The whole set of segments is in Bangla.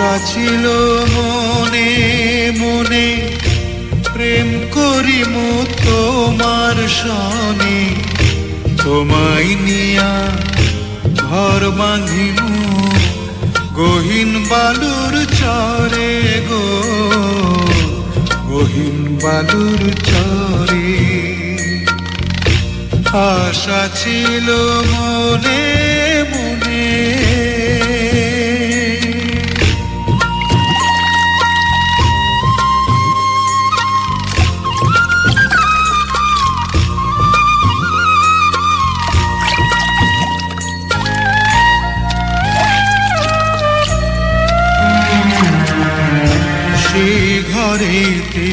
আশা ছিল মনে মনে প্রেম করিম তোমার সনে, তোমায় নিয়া ঘর বাঁধিম গহীন বালুর চরে গো, গহীন বালুর চরে। আশা ছিল মনে মনে। সেই ঘরেতে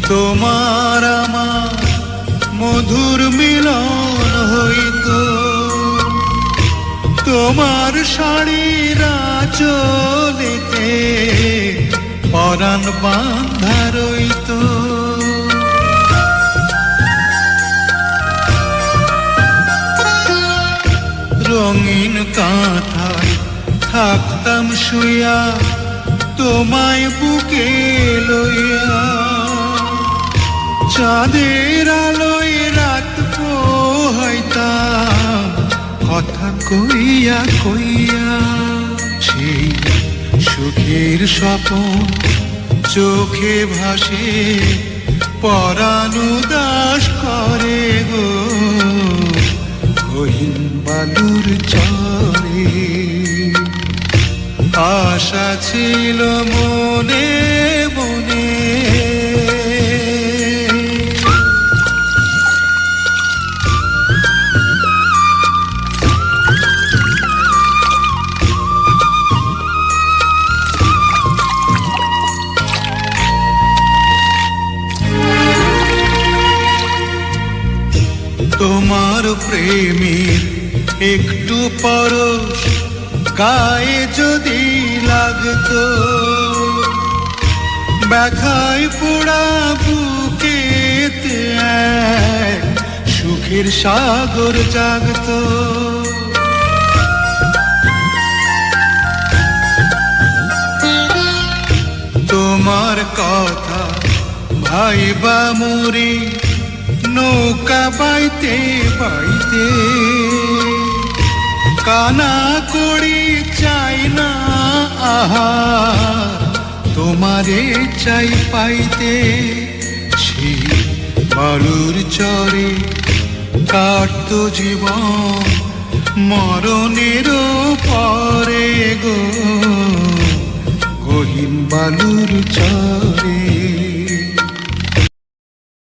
তোমার আমার মধুর মিলন হইত, তোমার শাড়ির আঁচলেতে পরাণ বাঁধা রইত। রঙিন কাঁথায় থাকতাম শুইয়া তোমায় বুকে লইয়া, চাঁদের আলোয় রাত পোহাইতাম কথা কইয়া কইয়া। সেই সুখের স্বপন চোখে ভাসে পরাণ উদাস করে গো, গহীন বালুর চরে। আশা ছিল মনে মনে। তোমার প্রেমের একটু পরশ গায়ে যদি লাগতো, ব্যথায় পোড়া বুকেতে এক সুখের সাগর জাগতো। তোমার কথা ভাইবা মরি নৌকা বাইতে বাইতে, কানা করি চাই না আহার তোমারে চাই পাইতে। সেই বালুর চরে কাটতো জীবন মরণের পরে গো, গহীন বালুর চরে।